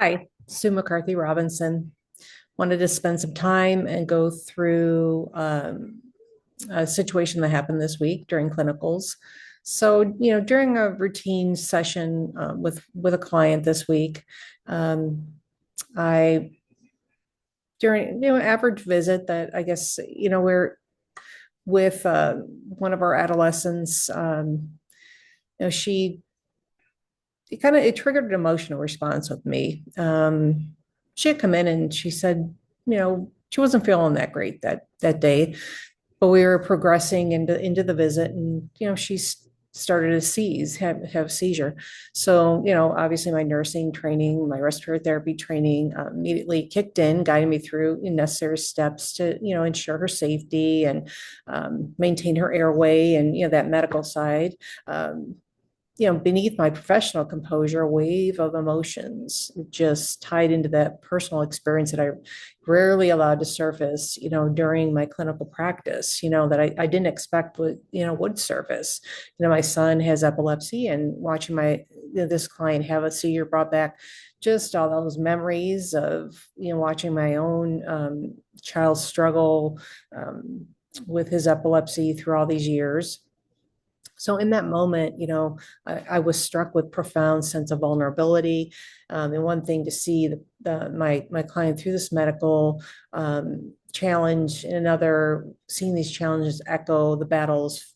Hi, Sue McCarthy Robinson. Wanted to spend some time and go through a situation that happened this week during clinicals. So, during a routine session with a client this week, um, I during average visit that I guess we're with one of our adolescents. She it triggered an emotional response with me. She had come in and she said, she wasn't feeling that great that day, but we were progressing into the visit, and she started to have seizure. So obviously my nursing training, my respiratory therapy training immediately kicked in, guiding me through necessary steps to ensure her safety and maintain her airway and that medical side. Beneath my professional composure, a wave of emotions just tied into that personal experience that I rarely allowed to surface, during my clinical practice, that I didn't expect would surface. My son has epilepsy, and watching this client have a seizure brought back just all those memories of, watching my own child struggle with his epilepsy through all these years. So in that moment, I was struck with profound sense of vulnerability. And one thing to see my client through this medical challenge, and another seeing these challenges echo the battles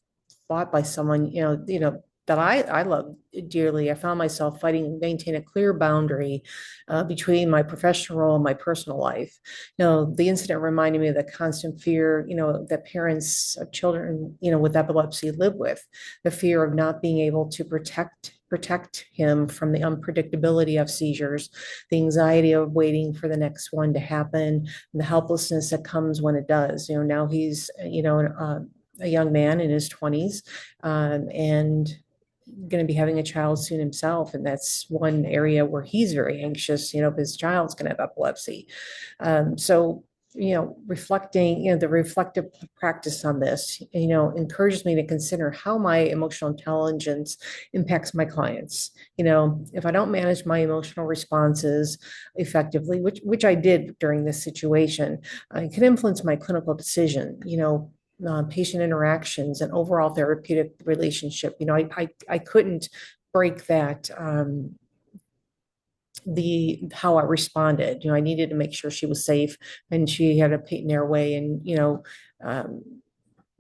fought by someone, that I love dearly. I found myself fighting, maintain a clear boundary between my professional role and my personal life. The incident reminded me of the constant fear, that parents of children, with epilepsy live with, the fear of not being able to protect him from the unpredictability of seizures, the anxiety of waiting for the next one to happen, and the helplessness that comes when it does. Now he's, a young man in his 20s, and going to be having a child soon himself. And that's one area where he's very anxious, if his child's going to have epilepsy. So, reflecting, the reflective practice on this, encourages me to consider how my emotional intelligence impacts my clients. If I don't manage my emotional responses effectively, which I did during this situation, it can influence my clinical decision, patient interactions and overall therapeutic relationship. I couldn't break that the how I responded. I needed to make sure she was safe and she had a patent airway, and um,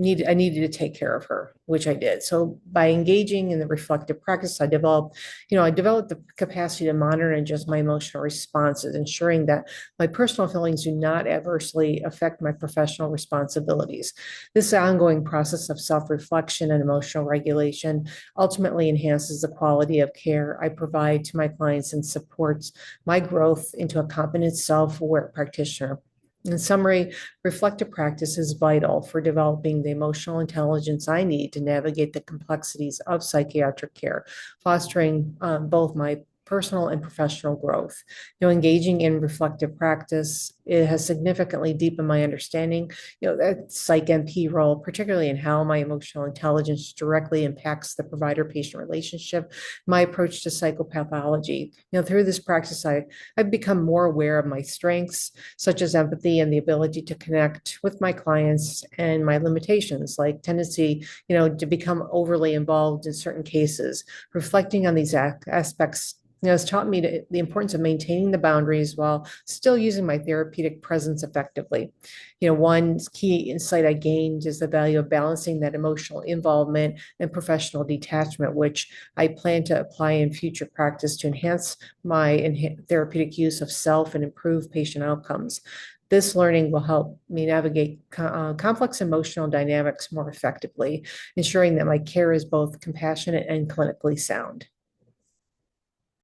I needed to take care of her, which I did. So by engaging in the reflective practice, I developed the capacity to monitor and adjust my emotional responses, ensuring that my personal feelings do not adversely affect my professional responsibilities. This ongoing process of self-reflection and emotional regulation ultimately enhances the quality of care I provide to my clients and supports my growth into a competent, self-aware practitioner. In summary, reflective practice is vital for developing the emotional intelligence I need to navigate the complexities of psychiatric care, fostering both my personal and professional growth. Engaging in reflective practice, it has significantly deepened my understanding, that psych NP role, particularly in how my emotional intelligence directly impacts the provider-patient relationship, my approach to psychopathology. Through this practice, I've become more aware of my strengths, such as empathy and the ability to connect with my clients, and my limitations, like tendency, to become overly involved in certain cases. Reflecting on these aspects has taught me the importance of maintaining the boundaries while still using my therapeutic presence effectively. One key insight I gained is the value of balancing that emotional involvement and professional detachment, which I plan to apply in future practice to enhance my therapeutic use of self and improve patient outcomes. This learning will help me navigate complex emotional dynamics more effectively, ensuring that my care is both compassionate and clinically sound.